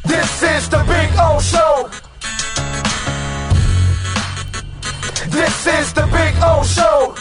This is the Big O Show. This is the Big O Show.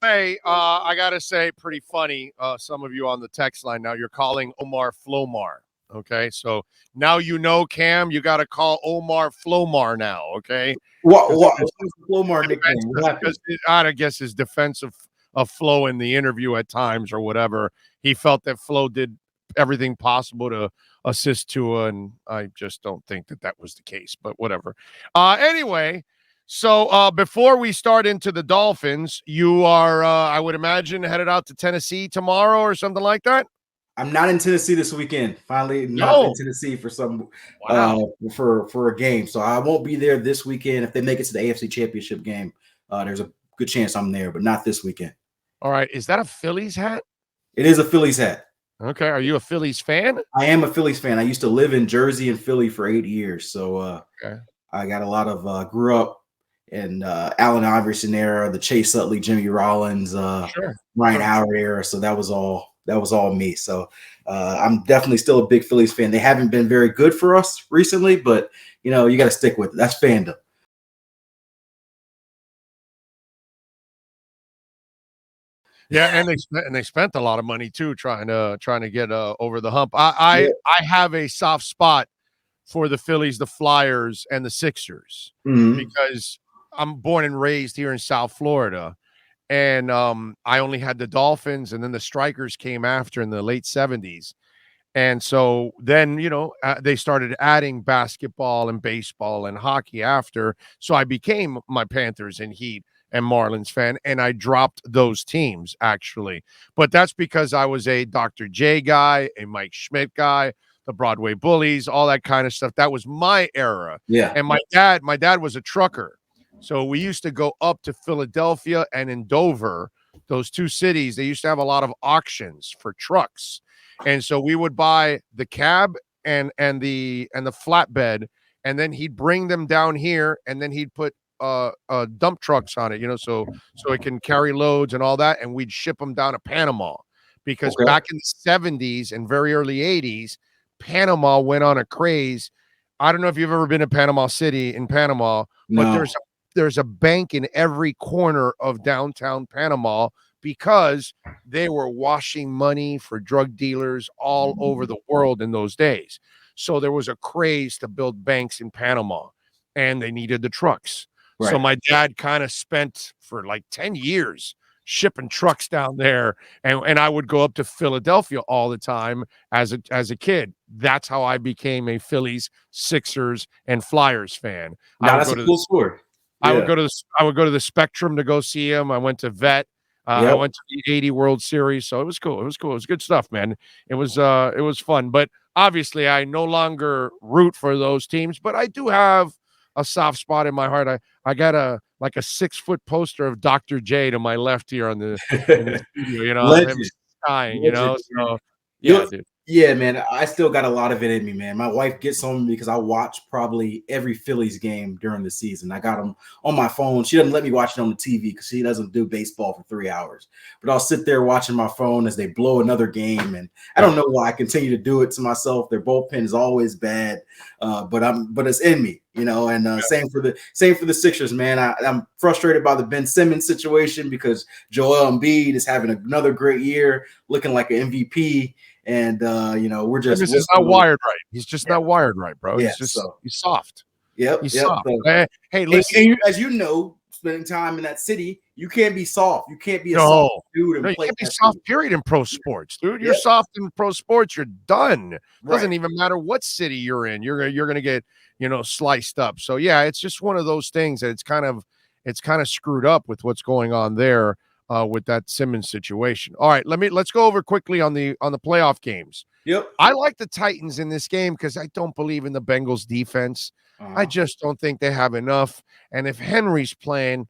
Hey, I gotta say, pretty funny. Some of you on the text line now, you're calling Omar Flomar. Okay, so now you know, Cam, you got to call Omar Flomar now. Okay, What was Flomar nickname? What happened? I guess his defense of Flo in the interview at times or whatever, he felt that Flo did everything possible to assist Tua, and I just don't think that was the case. But whatever. Anyway. So before we start into the Dolphins, you are, I would imagine, headed out to Tennessee tomorrow or something like that? I'm not in Tennessee this weekend. Finally, not in Tennessee for for a game. So I won't be there this weekend. If they make it to the AFC Championship game, there's a good chance I'm there, but not this weekend. All right. Is that a Phillies hat? It is a Phillies hat. Okay. Are you a Phillies fan? I am a Phillies fan. I used to live in Jersey and Philly for 8 years. So I got a lot of grew up in Allen Iverson era, the Chase Utley, Jimmy Rollins, Ryan Howard era. So that was all me. So I'm definitely still a big Phillies fan. They haven't been very good for us recently, but you got to stick with it. That's fandom. Yeah, and they spent a lot of money too trying to get over the hump. I have a soft spot for the Phillies, the Flyers, and the Sixers because I'm born and raised here in South Florida, and I only had the Dolphins, and then the Strikers came after in the late 70s. And so then, they started adding basketball and baseball and hockey after. So I became my Panthers and Heat and Marlins fan, and I dropped those teams, actually. But that's because I was a Dr. J guy, a Mike Schmidt guy, the Broadway Bullies, all that kind of stuff. That was my era. Yeah. And my dad was a trucker. So we used to go up to Philadelphia and in Dover, those two cities. They used to have a lot of auctions for trucks. And so we would buy the cab and the flatbed, and then he'd bring them down here, and then he'd put dump trucks on it, so it can carry loads and all that, and we'd ship them down to Panama because back in the 70s and very early 80s, Panama went on a craze. I don't know if you've ever been to Panama City in Panama, but there's a bank in every corner of downtown Panama because they were washing money for drug dealers all over the world in those days. So there was a craze to build banks in Panama, and they needed the trucks. Right. So my dad kind of spent for like 10 years shipping trucks down there, and I would go up to Philadelphia all the time as a kid. That's how I became a Phillies, Sixers, and Flyers fan. That's a cool story. I would go to the Spectrum to go see him. I went to Vet. I went to the 80 World Series, so it was cool. It was good stuff, man. It was fun. But obviously, I no longer root for those teams, but I do have a soft spot in my heart. I got a 6-foot poster of Dr. J to my left here in the studio. Him dying, So dude. Yeah, man, I still got a lot of it in me, man. My wife gets on me because I watch probably every Phillies game during the season. I got them on my phone. She doesn't let me watch it on the TV because she doesn't do baseball for 3 hours. But I'll sit there watching my phone as they blow another game, and I don't know why I continue to do it to myself. Their bullpen is always bad, but it's in me, And same for the Sixers, man. I'm frustrated by the Ben Simmons situation because Joel Embiid is having another great year, looking like an MVP. And we're just he's not wired right. He's just not wired right, bro. Yeah, he's soft. Yep. He's soft. So, hey, listen. And as you know, spending time in that city, you can't be soft. You can't be a soft dude. You can't be soft. Period in pro sports, dude. You're soft in pro sports. You're done. Doesn't even matter what city you're in. You're gonna get sliced up. So yeah, it's just one of those things that it's kind of screwed up with what's going on there. With that Simmons situation. All right, let's go over quickly on the playoff games. Yep. I like the Titans in this game because I don't believe in the Bengals defense. I just don't think they have enough. And if Henry's playing,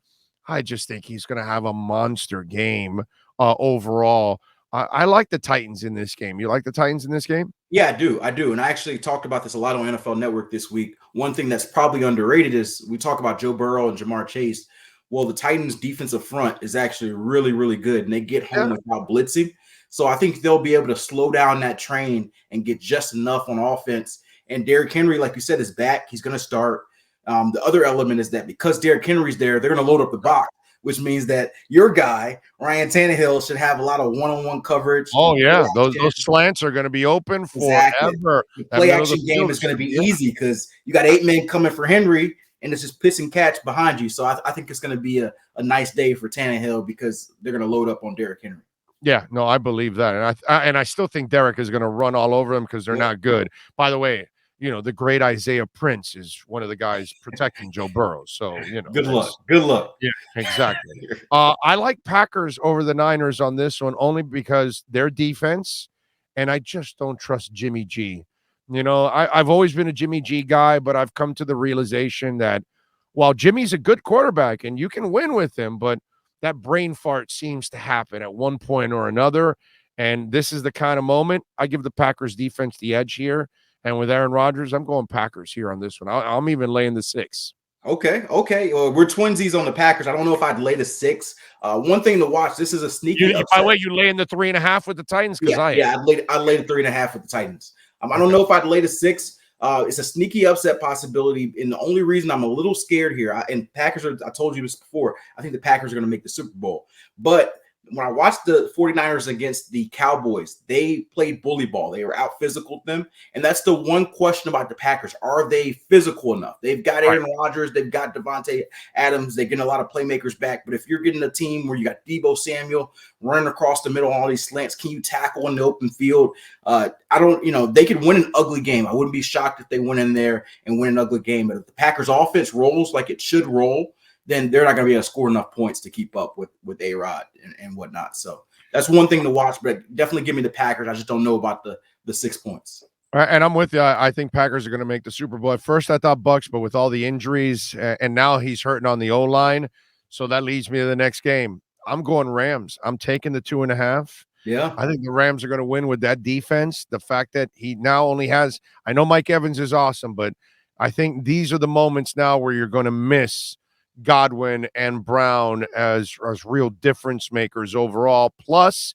I just think he's going to have a monster game overall. I like the Titans in this game. You like the Titans in this game? Yeah, I do. And I actually talked about this a lot on NFL Network this week. One thing that's probably underrated is we talk about Joe Burrow and Jamar Chase. Well, the Titans' defensive front is actually really, really good, and they get home without blitzing. So I think they'll be able to slow down that train and get just enough on offense And Derrick Henry, like you said, is back. He's going to start. The other element is that because Derrick Henry's there, they're going to load up the box, which means that your guy, Ryan Tannehill, should have a lot of one-on-one coverage. Oh, yeah. Those slants are going to be open Exactly. forever. The play action game is going to be easy because you got 8 men coming for Henry, and it's just piss and catch behind you. So I think it's going to be a nice day for Tannehill because they're going to load up on Derrick Henry. Yeah, no, I believe that. And I still think Derrick is going to run all over them because they're not good. By the way, the great Isaiah Prince is one of the guys protecting Joe Burrow. So, good luck. Yeah, exactly. I like Packers over the Niners on this one only because their defense, and I just don't trust Jimmy G. I've always been a Jimmy G guy, but I've come to the realization that while Jimmy's a good quarterback and you can win with him, but that brain fart seems to happen at one point or another. And this is the kind of moment I give the Packers defense the edge here. And with Aaron Rodgers, I'm going Packers here on this one. I'm even laying the 6. Okay. We're twinsies on the Packers. I don't know if I'd lay the 6. One thing to watch. This is a sneaky. By the way, you laying the 3.5 with the Titans? I'd lay the 3.5 with the Titans. I don't know if I'd lay the 6. It's a sneaky upset possibility, and the only reason I'm a little scared here, I told you this before, I think the Packers are going to make the Super Bowl. But when I watched the 49ers against the Cowboys, they played bully ball. They were out physical them, and that's the one question about the Packers. Are they physical enough? They've got Aaron Rodgers. They've got Devontae Adams. They're getting a lot of playmakers back. But if you're getting a team where you got Deebo Samuel running across the middle on all these slants, can you tackle in the open field? They could win an ugly game. I wouldn't be shocked if they went in there and win an ugly game. But if the Packers offense rolls like it should roll, then they're not going to be able to score enough points to keep up with A-Rod and whatnot. So that's one thing to watch, but definitely give me the Packers. I just don't know about the 6 points. And I'm with you. I think Packers are going to make the Super Bowl. At first, I thought Bucks, but with all the injuries, and now he's hurting on the O-line, so that leads me to the next game. I'm going Rams. I'm taking the 2.5. Yeah. I think the Rams are going to win with that defense. The fact that he now only has – I know Mike Evans is awesome, but I think these are the moments now where you're going to miss Godwin and Brown as real difference makers overall. Plus,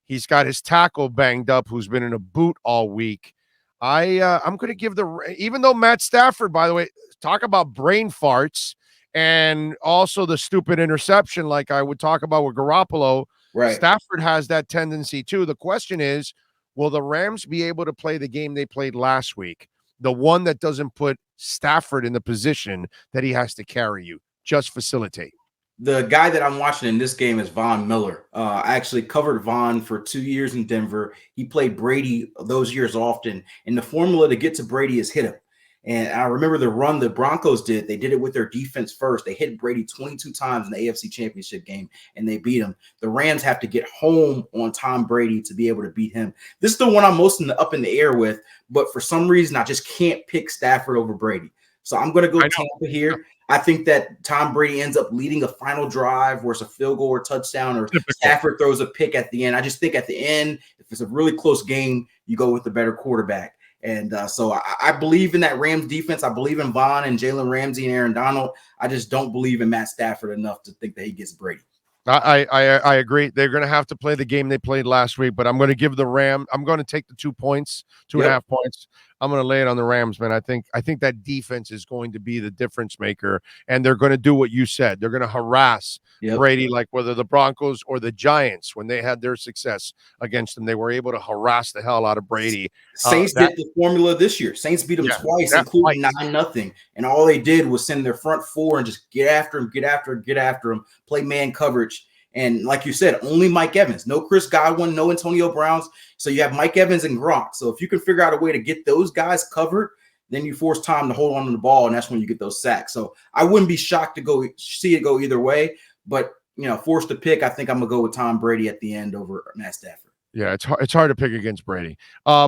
he's got his tackle banged up, who's been in a boot all week. I'm going to give even though Matt Stafford, by the way, talk about brain farts and also the stupid interception, like I would talk about with Garoppolo. Right. Stafford has that tendency too. The question is, will the Rams be able to play the game they played last week? The one that doesn't put Stafford in the position that he has to carry you. Just facilitate. The guy that I'm watching in this game is Von Miller. I actually covered Von for 2 years in Denver. He played Brady those years often, and the formula to get to Brady is hit him. And I remember the run the Broncos did. They did it with their defense first. They hit Brady 22 times in the AFC Championship game, and they beat him. The Rams have to get home on Tom Brady to be able to beat him. This is the one I'm most up in the air with, but for some reason, I just can't pick Stafford over Brady. So I'm going to go Tampa here. I think that Tom Brady ends up leading a final drive where it's a field goal or touchdown, or Stafford throws a pick at the end. I just think at the end, if it's a really close game, you go with the better quarterback. And so I believe in that Rams defense. I believe in Von and Jalen Ramsey and Aaron Donald. I just don't believe in Matt Stafford enough to think that he gets Brady. I agree. They're going to have to play the game they played last week, but I'm going to give the Ram. I'm going to take the 2 points, 2.5 points. I'm going to lay it on the Rams, man. I think that defense is going to be the difference maker, and they're going to do what you said. They're going to harass Brady, like whether the Broncos or the Giants, when they had their success against them, they were able to harass the hell out of Brady. Saints did the formula this year. Saints beat them twice, including 9-0, and all they did was send their front four and just get after him, play man coverage. And like you said, only Mike Evans, no Chris Godwin, no Antonio Browns. So you have Mike Evans and Gronk. So if you can figure out a way to get those guys covered, then you force Tom to hold on to the ball, and that's when you get those sacks. So I wouldn't be shocked to see it go either way. But, forced to pick, I think I'm going to go with Tom Brady at the end over Matt Stafford. Yeah, it's hard to pick against Brady.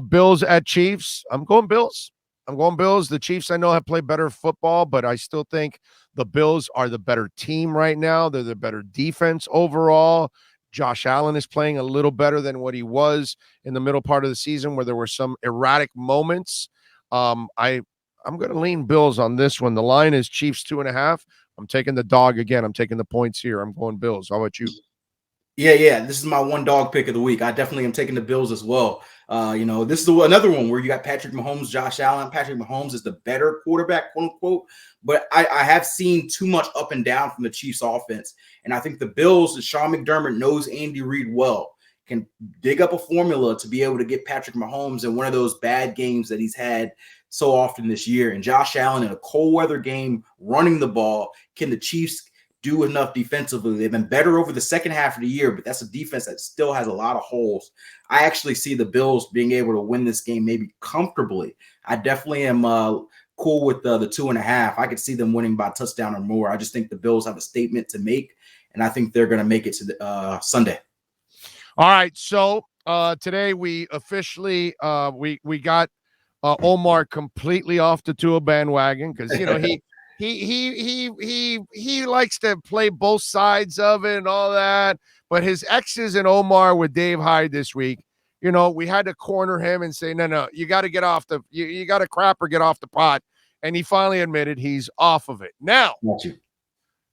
Bills at Chiefs. I'm going Bills. The Chiefs, I know, have played better football, but I still think the Bills are the better team right now. They're the better defense overall. Josh Allen is playing a little better than what he was in the middle part of the season, where there were some erratic moments. I'm going to lean Bills on this one. The line is Chiefs 2.5. I'm taking the dog again. I'm taking the points here. I'm going Bills. How about you? Yeah. This is my one dog pick of the week. I definitely am taking the Bills as well. This is another one where you got Patrick Mahomes, Josh Allen. Patrick Mahomes is the better quarterback, quote unquote. But I have seen too much up and down from the Chiefs offense. And I think the Bills, Sean McDermott knows Andy Reid well, can dig up a formula to be able to get Patrick Mahomes in one of those bad games that he's had so often this year. And Josh Allen in a cold weather game running the ball, can the Chiefs do enough defensively? They've been better over the second half of the year, but that's a defense that still has a lot of holes. I actually see the Bills being able to win this game maybe comfortably. I definitely am cool with the 2.5. I could see them winning by a touchdown or more. I just think the Bills have a statement to make, and I think they're going to make it to the, Sunday. All right, so today we officially we got Omar completely off the Tua bandwagon because he likes to play both sides of it and all that. But his exes and Omar with Dave Hyde this week, we had to corner him and say, no, you got to get off you got to crap or get off the pot. And he finally admitted he's off of it. Now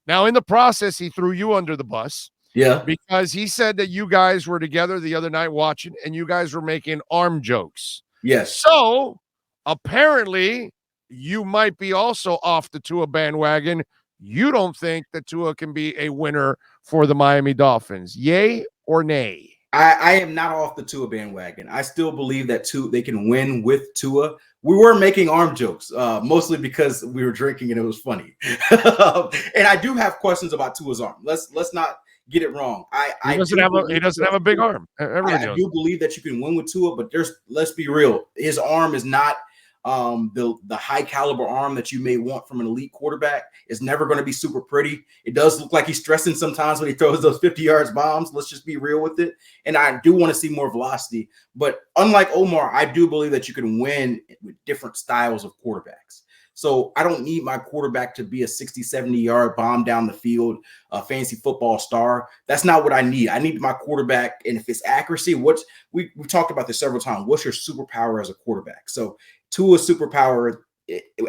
in the process, he threw you under the bus. Yeah. Because he said that you guys were together the other night watching and you guys were making arm jokes. Yes. So apparently you might be also off the Tua bandwagon. You don't think that Tua can be a winner for the Miami Dolphins. Yay or nay? I am not off the Tua bandwagon. I still believe that they can win with Tua. We were making arm jokes, mostly because we were drinking and it was funny. And I do have questions about Tua's arm. Let's not get it wrong. He doesn't have a big arm. I do believe that you can win with Tua, but let's be real. His arm is not the high caliber arm that you may want from an elite quarterback. Is never going to be super pretty. It does look like he's stressing sometimes when he throws those 50 yards bombs. Let's just be real with it. And I do want to see more velocity. But unlike Omar, I do believe that you can win with different styles of quarterbacks. So I don't need my quarterback to be a 60, 70-yard bomb down the field, a fancy football star. That's not what I need. I need my quarterback, and if it's accuracy, we talked about this several times. What's your superpower as a quarterback? So Tua's superpower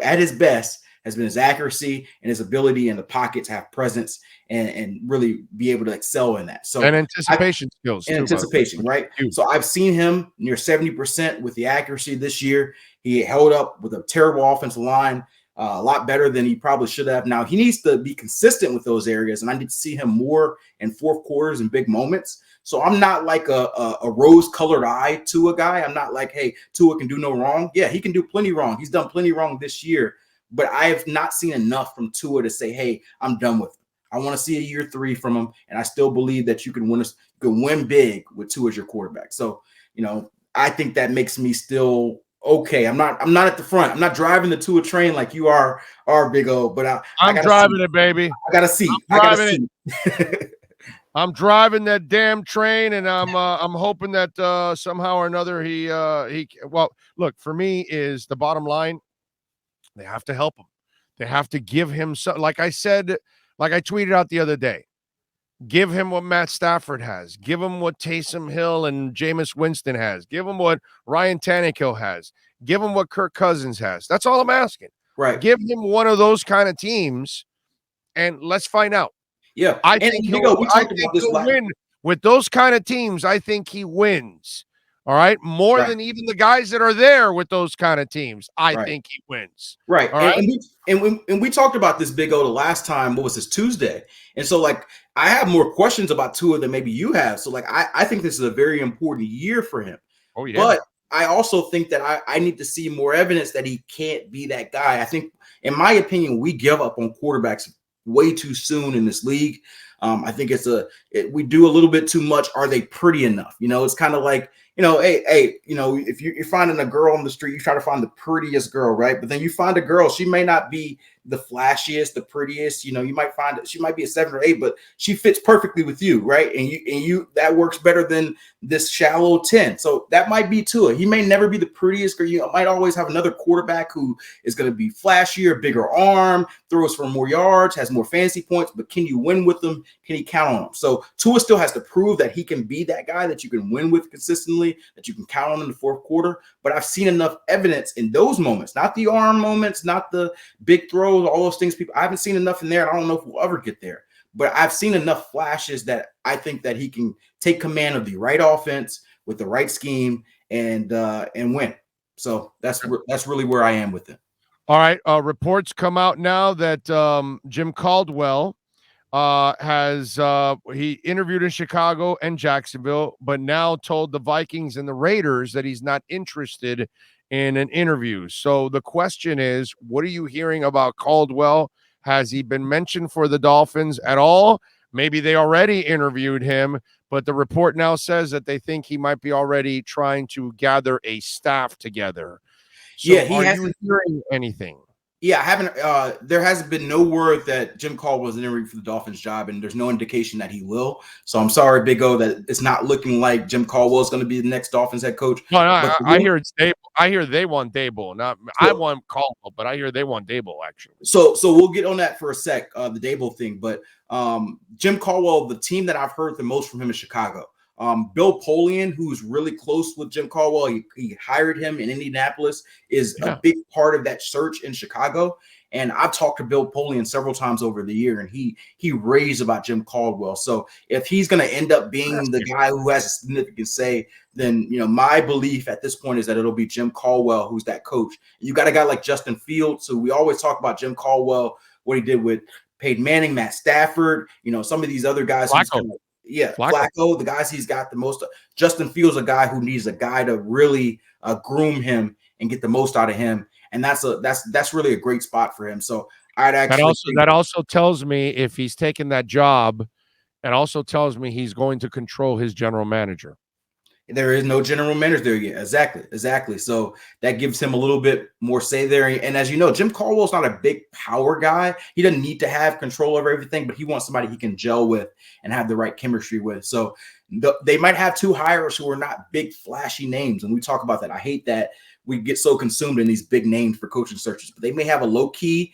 at his best has been his accuracy and his ability in the pocket to have presence and really be able to excel in that. So and anticipation skills. And anticipation, right? So I've seen him near 70% with the accuracy this year. He held up with a terrible offensive line, a lot better than he probably should have. Now he needs to be consistent with those areas, and I need to see him more in fourth quarters and big moments. So I'm not like a rose-colored eye Tua guy. I'm not like, hey, Tua can do no wrong. Yeah, he can do plenty wrong. He's done plenty wrong this year, but I have not seen enough from Tua to say, hey, I'm done with him. I want to see a year 3 from him, and I still believe that you can win big with Tua as your quarterback. So, I think that makes me still okay. I'm not at the front. I'm not driving the Tua train like you are, Big O. But I'm driving it, baby. I gotta see. I'm driving that damn train, and I'm hoping that somehow or another he look, for me is the bottom line. They have to help him. They have to give him some, like I said, like I tweeted out the other day. Give him what Matt Stafford has. Give him what Taysom Hill and Jameis Winston has. Give him what Ryan Tannehill has. Give him what Kirk Cousins has. That's all I'm asking. Right. Give him one of those kind of teams, and let's find out. Yeah, I think he'll win with those kind of teams. I think he wins. All right, more than even the guys that are there with those kind of teams. I think he wins. Right. All right. And we talked about this, Big O, the last time. What was this, Tuesday? And so, I have more questions about Tua than maybe you have. So, I think this is a very important year for him. Oh yeah. But I also think that I need to see more evidence that he can't be that guy. I think, in my opinion, we give up on quarterbacks way too soon in this league. I think we do a little bit too much. Are they pretty enough? It's kind of like, if you're finding a girl on the street, you try to find the prettiest girl, right? But then you find a girl, she may not be the flashiest, the prettiest. You might find that she might be a 7 or 8, but she fits perfectly with you, right? And you that works better than this shallow 10. So that might be Tua. He may never be the prettiest girl. You might always have another quarterback who is going to be flashier, bigger arm, throws for more yards, has more fantasy points. But can you win with them? Can you count on him? So Tua still has to prove that he can be that guy that you can win with consistently, that you can count on in the fourth quarter. But I've seen enough evidence in those moments, not the arm moments, not the big throws, all those things. I haven't seen enough in there. I don't know if we'll ever get there, but I've seen enough flashes that I think that he can take command of the right offense with the right scheme and win. So that's really where I am with it. All right. Reports come out now that Jim Caldwell has he interviewed in Chicago and Jacksonville, but now told the Vikings and the Raiders that he's not interested in an interview. So the question is, what are you hearing about Caldwell? Has he been mentioned for the Dolphins at all? Maybe they already interviewed him, but the report now says that they think he might be already trying to gather a staff together. So Yeah, he are hasn't you hearing anything? Yeah, I haven't. There hasn't been no word that Jim Caldwell was interviewing for the Dolphins job, and there's no indication that he will. So I'm sorry, Big O, that it's not looking like Jim Caldwell is going to be the next Dolphins head coach. No, But I hear it's Dable. I hear they want Dable. Not I so, want Caldwell, but I hear they want Dable actually. so we'll get on that for a sec, the Dable thing. But Jim Caldwell, the team that I've heard the most from him is Chicago. Bill Polian, who's really close with Jim Caldwell, he hired him in Indianapolis, is a big part of that search in Chicago. And I've talked to Bill Polian several times over the year, and he raves about Jim Caldwell. So if he's going to end up being the guy who has a significant say, then my belief at this point is that it'll be Jim Caldwell who's that coach. You got a guy like Justin Fields, so we always talk about Jim Caldwell, what he did with Peyton Manning, Matt Stafford, some of these other guys. Flacco, the guys he's got the most. Justin Fields, a guy who needs a guy to really groom him and get the most out of him. And that's really a great spot for him. So I'd actually that also tells me if he's taken that job, it also tells me he's going to control his general manager. There is no general manager there yet. Exactly. So that gives him a little bit more say there. And as you know, Jim Caldwell's not a big power guy. He doesn't need to have control over everything, but he wants somebody he can gel with and have the right chemistry with. So they might have two hires who are not big, flashy names. And we talk about that. I hate that we get so consumed in these big names for coaching searches, but they may have a low-key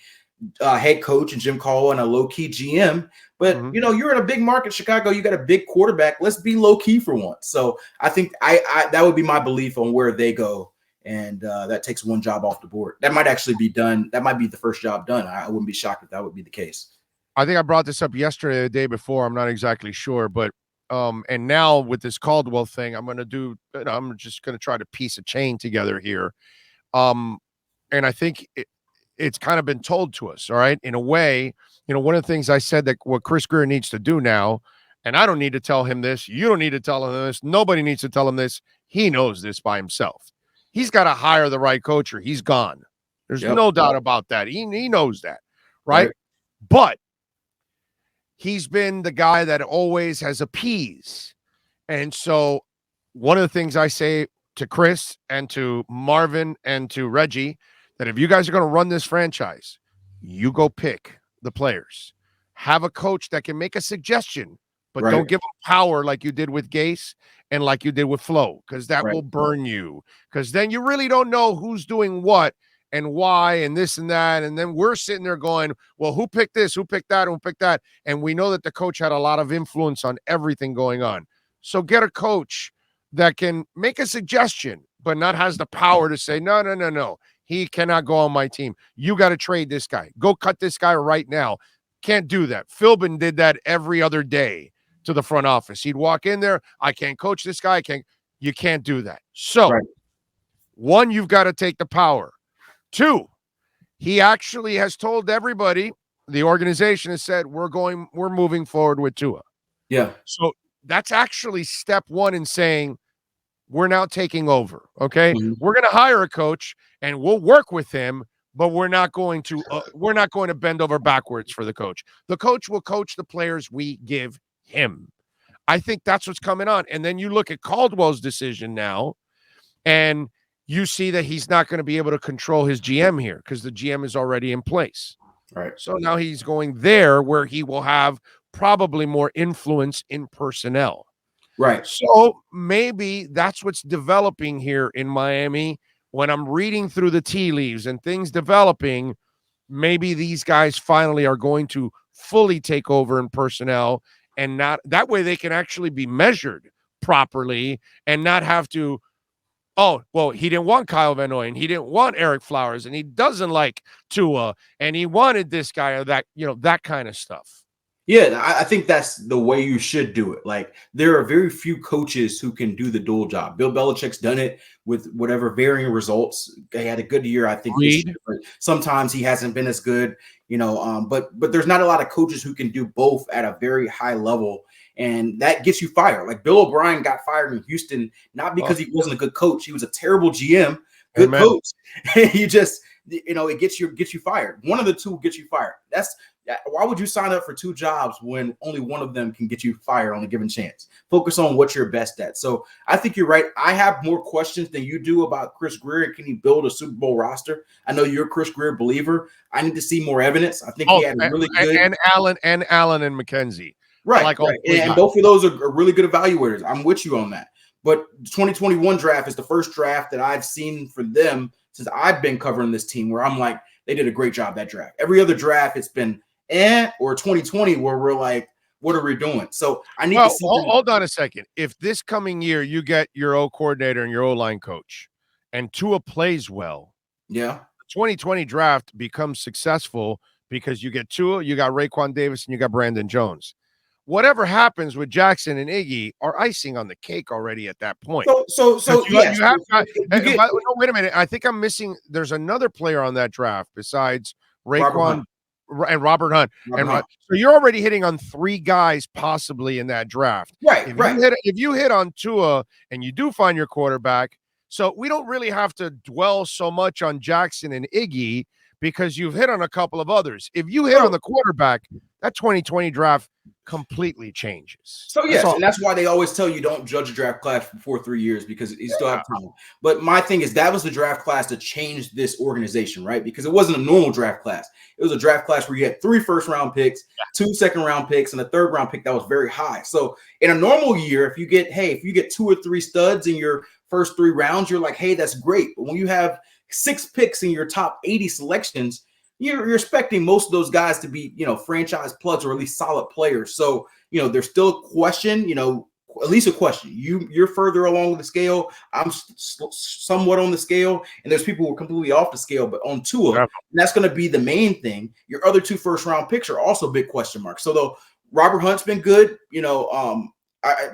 head coach and Jim Caldwell and a low-key GM. But, you're in a big market, Chicago. You got a big quarterback. Let's be low-key for once. So I think that would be my belief on where they go. And that takes one job off the board. That might actually be done. That might be the first job done. I wouldn't be shocked if that would be the case. I think I brought this up yesterday or the day before. I'm not exactly sure. But and now with this Caldwell thing, I'm just going to try to piece a chain together here. And I think it's kind of been told to us, all right, in a way. One of the things I said that what Chris Greer needs to do now, and I don't need to tell him this, you don't need to tell him this, nobody needs to tell him this. He knows this by himself. He's got to hire the right coach or he's gone. There's no doubt about that. He knows that, right? But he's been the guy that always has appeased. And so one of the things I say to Chris and to Marvin and to Reggie, that if you guys are going to run this franchise, you go pick the players. Have a coach that can make a suggestion, but don't give them power like you did with Gase and like you did with Flo, because that will burn you. Because then you really don't know who's doing what and why and this and that. And then we're sitting there going, well, who picked this? Who picked that? Who picked that? And we know that the coach had a lot of influence on everything going on. So get a coach that can make a suggestion, but not has the power to say, no. He cannot go on my team. You got to trade this guy. Go cut this guy right now. Can't do that. Philbin did that every other day to the front office. He'd walk in there. I can't coach this guy. You can't do that. So, one, you've got to take the power. Two, he actually has told everybody, the organization has said, we're moving forward with Tua. Yeah. So that's actually step one in saying, we're now taking over. Okay. We're going to hire a coach and we'll work with him, but we're not going to bend over backwards for the coach. The coach will coach the players we give him. I think that's what's coming on. And then you look at Caldwell's decision now, and you see that he's not going to be able to control his GM here because the GM is already in place. Right. So now he's going there where he will have probably more influence in personnel. Right. So maybe that's what's developing here in Miami. When I'm reading through the tea leaves and things developing, maybe these guys finally are going to fully take over in personnel, and not that way they can actually be measured properly and not have to, oh, well, he didn't want Kyle Van Noy and he didn't want Eric Flowers and he doesn't like Tua and he wanted this guy or that, that kind of stuff. Yeah, I think that's the way you should do it. Like, there are very few coaches who can do the dual job. Bill Belichick's done it with whatever varying results. He had a good year, I think, this year, but sometimes he hasn't been as good, but there's not a lot of coaches who can do both at a very high level, and that gets you fired. Like, Bill O'Brien got fired in Houston, not because he wasn't a good coach. He was a terrible GM, good coach. You just, it gets you fired. One of the two gets you fired. Why would you sign up for two jobs when only one of them can get you fired on a given chance? Focus on what you're best at. So I think you're right. I have more questions than you do about Chris Grier. Can he build a Super Bowl roster? I know you're a Chris Grier believer. I need to see more evidence. I think he had a really good and Allen and McKenzie. Right. And both of those are really good evaluators. I'm with you on that. But the 2021 draft is the first draft that I've seen for them since I've been covering this team where I'm like, they did a great job that draft. Every other draft, it's been or 2020 where we're like, what are we doing? So I need to see. Hold on a second. If this coming year you get your O coordinator and your O-line coach and Tua plays well, the 2020 draft becomes successful because you get Tua, you got Raekwon Davis, and you got Brandon Jones. Whatever happens with Jackson and Iggy are icing on the cake already at that point. So yes. You have, wait a minute. I think I'm missing. There's another player on that draft besides Raekwon and Robert Hunt. So you're already hitting on three guys possibly in that draft. Right. If you hit on Tua and you do find your quarterback, so we don't really have to dwell so much on Jackson and Iggy because you've hit on a couple of others. If you hit on the quarterback, that 2020 draft completely changes. So yes, and that's why they always tell you don't judge a draft class before 3 years because you still have time. But my thing is that was the draft class to change this organization, right? Because it wasn't a normal draft class. It was a draft class where you had 3 first-round picks, 2 second-round picks, and a third-round pick that was very high. So in a normal year, if you get 2 or 3 studs in your first 3 rounds, you're like, hey, that's great. But when you have 6 picks in your top 80 selections, you're expecting most of those guys to be, franchise plugs or at least solid players. So, there's still a question, at least a question. You're further along the scale. I'm somewhat on the scale, and there's people who are completely off the scale, but on Tua, and that's going to be the main thing. Your other 2 first-round picks are also big question marks. So though Robert Hunt's been good,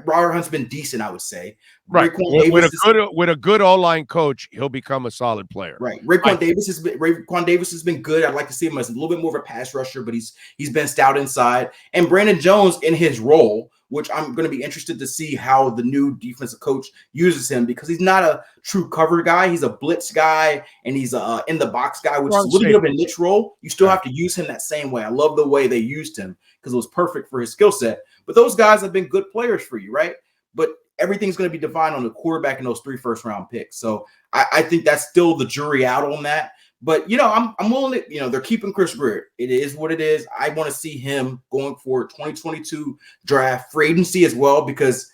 Robert Hunt's been decent, I would say. Right. With a good O-line coach, he'll become a solid player. Right. Raekwon Davis has been good. I'd like to see him as a little bit more of a pass rusher, but he's been stout inside. And Brandon Jones in his role, which I'm going to be interested to see how the new defensive coach uses him because he's not a true cover guy. He's a blitz guy, and he's a in the box guy, which is a little bit of a niche role. You still have to use him that same way. I love the way they used him because it was perfect for his skill set. But those guys have been good players for you, right? But everything's going to be defined on the quarterback and those 3 first-round picks. So I think that's still the jury out on that. But, I'm willing to, they're keeping Chris Grier. It is what it is. I want to see him going for 2022 draft, free agency as well, because,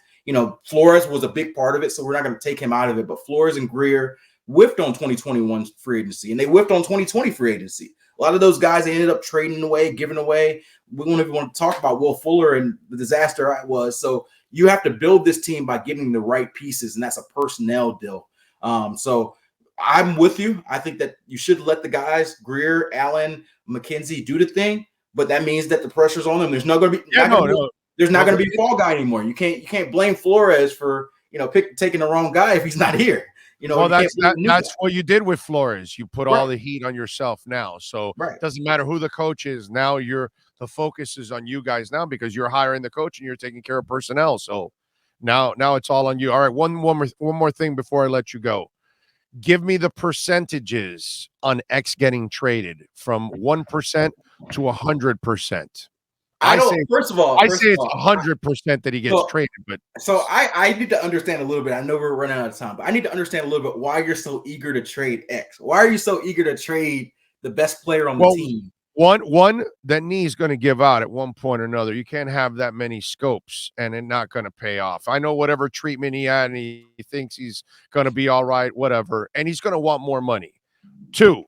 Flores was a big part of it. So we're not going to take him out of it. But Flores and Grier whiffed on 2021 free agency, and they whiffed on 2020 free agency. A lot of those guys they ended up trading away, giving away. We don't even want to talk about Will Fuller and the disaster it was. So you have to build this team by getting the right pieces, and that's a personnel deal. So I'm with you. I think that you should let the guys, Grier, Allen, McKenzie, do the thing, but that means that the pressure's on them. There's not going to be there's not going to be a fall guy anymore. You can't blame Flores for taking the wrong guy if he's not here. That's what you did with Flores. You put all the heat on yourself now. So it doesn't matter who the coach is. Now the focus is on you guys now because you're hiring the coach and you're taking care of personnel. So now it's all on you. All right, one more thing before I let you go. Give me the percentages on X getting traded from 1% to 100%. First of all, I say it's 100% that he gets traded. But so I need to understand a little bit. I know we're running out of time, but I need to understand a little bit why you're so eager to trade X. Why are you so eager to trade the best player on the team? One that knee's going to give out at one point or another. You can't have that many scopes and it not going to pay off. I know whatever treatment he had, and he thinks he's going to be all right, whatever, and he's going to want more money. 2,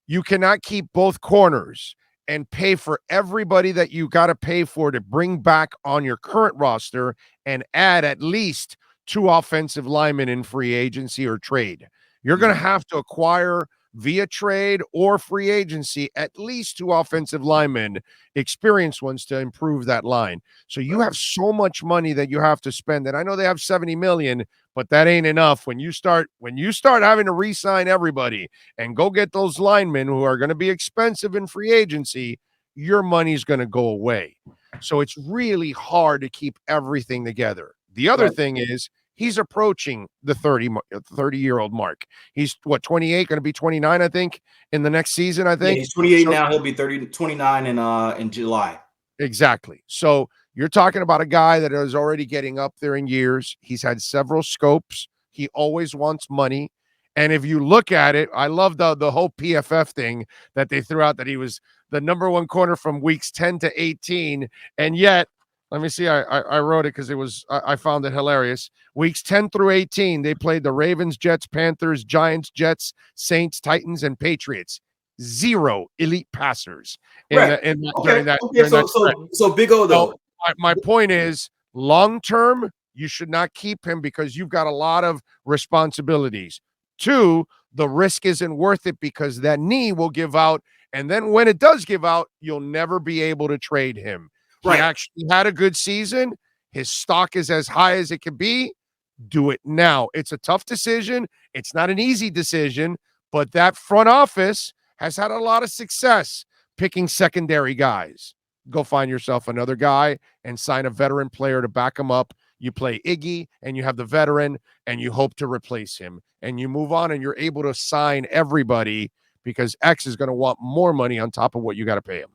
you cannot keep both corners and pay for everybody that you got to pay for to bring back on your current roster and add at least 2 offensive linemen in free agency or trade. You're going to have to acquire via trade or free agency, at least 2 offensive linemen, experienced ones, to improve that line. So you have so much money that you have to spend. And I know they have 70 million, but that ain't enough. When you start having to re-sign everybody and go get those linemen who are going to be expensive in free agency, your money's going to go away. So it's really hard to keep everything together. The other thing is he's approaching the 30-year-old mark. He's 28, going to be 29, I think, in the next season, I think. Yeah, he's 28 now. He'll be 29 in July. Exactly. So you're talking about a guy that is already getting up there in years. He's had several scopes. He always wants money. And if you look at it, I love the whole PFF thing that they threw out, that he was the number 1 corner from weeks 10 to 18. And yet, let me see, I wrote it because I found it hilarious. Weeks 10 through 18, they played the Ravens, Jets, Panthers, Giants, Jets, Saints, Titans, and Patriots. 0 elite passers during that. So Big O, though. My point is, long term, you should not keep him because you've got a lot of responsibilities. 2, the risk isn't worth it because that knee will give out. And then when it does give out, you'll never be able to trade him. Right. He actually had a good season. His stock is as high as it can be. Do it now. It's a tough decision. It's not an easy decision, but that front office has had a lot of success picking secondary guys. Go find yourself another guy and sign a veteran player to back him up. You play Iggy and you have the veteran and you hope to replace him and you move on and you're able to sign everybody because X is going to want more money on top of what you got to pay him.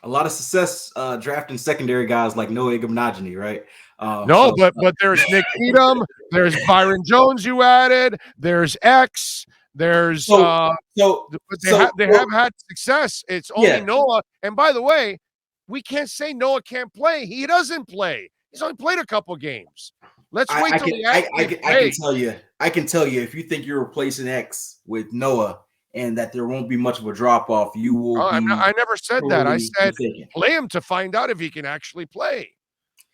A lot of success drafting secondary guys like Noah Igbenogany, right? But there's Nick Needham, there's Byron Jones you added, there's X, there's they have had success. It's only Noah. And by the way, we can't say Noah can't play. He doesn't play. He's only played a couple games. Let's wait till he I can tell you if you think you're replacing X with Noah and that there won't be much of a drop-off, you will I never said that. I said play him to find out if he can actually play.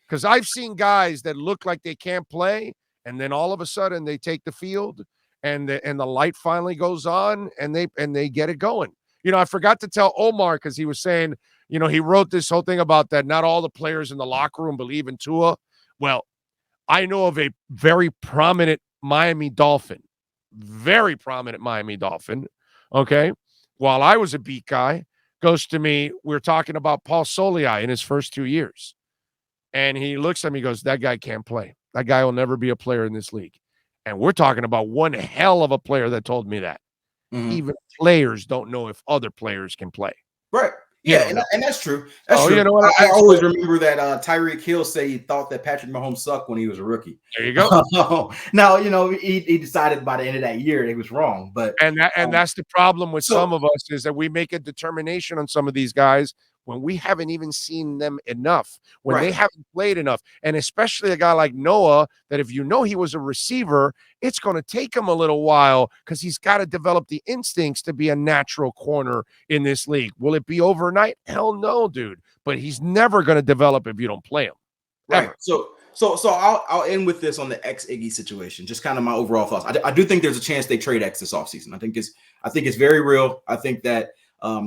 Because I've seen guys that look like they can't play, and then all of a sudden they take the field, and the light finally goes on, and they get it going. I forgot to tell Omar because he was saying, he wrote this whole thing about that not all the players in the locker room believe in Tua. Well, I know of a very prominent Miami Dolphin, okay? While I was a beat guy, goes to me, we're talking about Paul Soliai in his first 2 years. And he looks at me, goes, that guy can't play. That guy will never be a player in this league. And we're talking about one hell of a player that told me that. Mm-hmm. Even players don't know if other players can play. Right. Yeah, and that's true. That's true. You know what? I always remember that Tyreek Hill say he thought that Patrick Mahomes sucked when he was a rookie. There you go. Now, he decided by the end of that year he was wrong. But that's the problem with some of us is that we make a determination on some of these guys when we haven't even seen them enough, when they haven't played enough. And especially a guy like Noah, that if he was a receiver, it's going to take him a little while because he's got to develop the instincts to be a natural corner in this league. Will it be overnight? Hell no, dude. But he's never going to develop if you don't play him. Right. Ever. So I'll end with this on the X Iggy situation. Just kind of my overall thoughts. I do think there's a chance they trade X this offseason. I think it's very real. I think that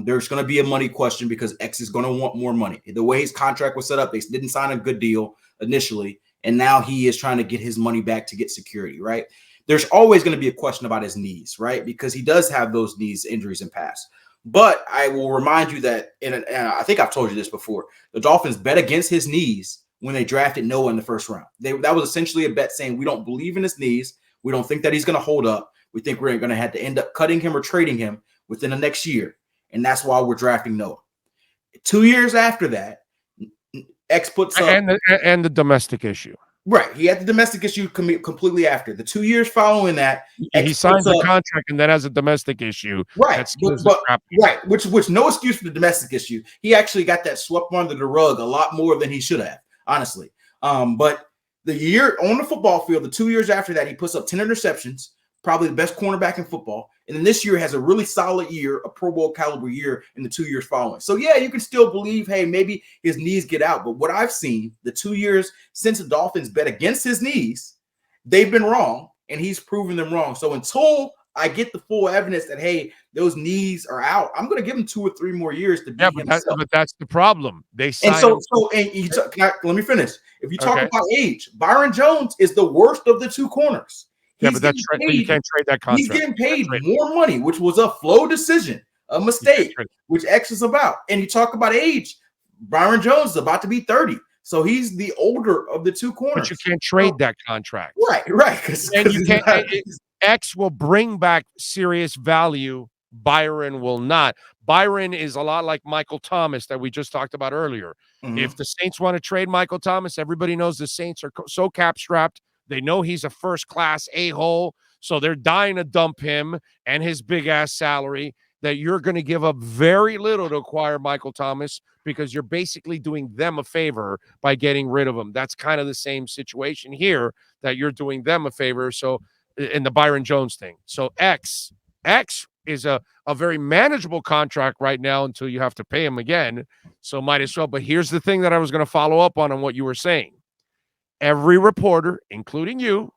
there's going to be a money question because X is going to want more money. The way his contract was set up, they didn't sign a good deal initially, and now he is trying to get his money back to get security, right? There's always going to be a question about his knees, right? Because he does have those knees injuries in past. But I will remind you that, and I think I've told you this before, the Dolphins bet against his knees when they drafted Noah in the first round. That was essentially a bet saying we don't believe in his knees. We don't think that he's going to hold up. We think we're going to have to end up cutting him or trading him within the next year. And that's why we're drafting Noah. 2 years after that, X puts up. And the domestic issue. Right. He had the domestic issue completely after. The 2 years following that. He signs a contract and then has a domestic issue. Right. Which no excuse for the domestic issue. He actually got that swept under the rug a lot more than he should have, honestly. But the year on the football field, the 2 years after that, he puts up 10 interceptions, probably the best cornerback in football. And then this year has a really solid year, a Pro Bowl caliber year in the 2 years following. So, yeah, you can still believe, hey, maybe his knees get out. But what I've seen the 2 years since the Dolphins bet against his knees, they've been wrong, and he's proven them wrong. So until I get the full evidence that, hey, those knees are out. I'm going to give him 2 or 3 more years to be himself. But that's the problem. They signed let me finish. If you talk about age, Byron Jones is the worst of the 2 corners. But you can't trade that contract. He's getting paid more money, which was a flow decision, a mistake, which X is about. And you talk about age, Byron Jones is about to be 30. So he's the older of the 2 corners. But you can't trade that contract. Right. And you can't. X will bring back serious value. Byron will not. Byron is a lot like Michael Thomas that we just talked about earlier. Mm-hmm. If the Saints want to trade Michael Thomas, everybody knows the Saints are so cap-strapped. They know he's a first-class a-hole, so they're dying to dump him and his big-ass salary that you're going to give up very little to acquire Michael Thomas because you're basically doing them a favor by getting rid of him. That's kind of the same situation here, that you're doing them a favor. So in the Byron Jones thing. So X is a very manageable contract right now until you have to pay him again. So might as well. But here's the thing that I was going to follow up on what you were saying. Every reporter, including you,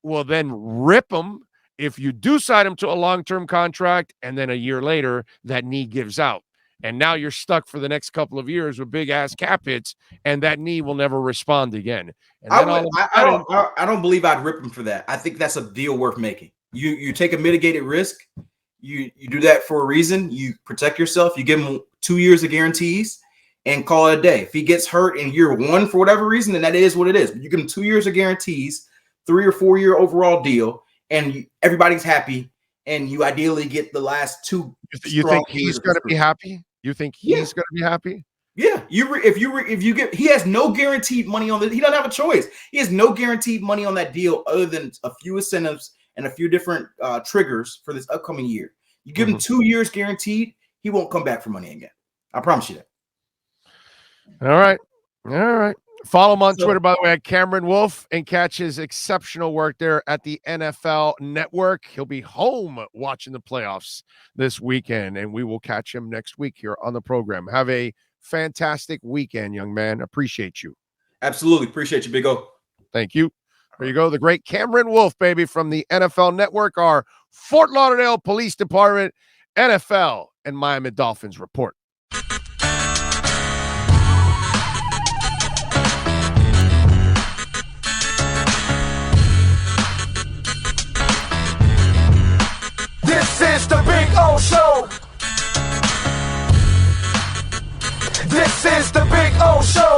will then rip him if you do sign him to a long-term contract, and then a year later, that knee gives out. And now you're stuck for the next couple of years with big-ass cap hits, and that knee will never respond again. And I don't believe I'd rip him for that. I think that's a deal worth making. You take a mitigated risk. You do that for a reason. You protect yourself. You give him 2 years of guarantees and call it a day. If he gets hurt in year 1 for whatever reason, then that is what it is. But you give him 2 years of guarantees, 3 or 4 year overall deal, and everybody's happy. And you ideally get the last 2. You think he's going to be happy? You think he's going to be happy? Yeah. If you get, he has no guaranteed money on he doesn't have a choice. He has no guaranteed money on that deal other than a few incentives and a few different triggers for this upcoming year. You give him 2 years guaranteed, he won't come back for money again. I promise you that. All right. Follow him on Twitter, by the way, at Cameron Wolfe, and catch his exceptional work there at the NFL Network. He'll be home watching the playoffs this weekend, and we will catch him next week here on the program. Have a fantastic weekend, young man. Appreciate you. Absolutely. Appreciate you, Big O. Thank you. There you go. The great Cameron Wolfe, baby, from the NFL Network, our Fort Lauderdale Police Department, NFL, and Miami Dolphins report. This is the Big O Show. This is the Big O Show.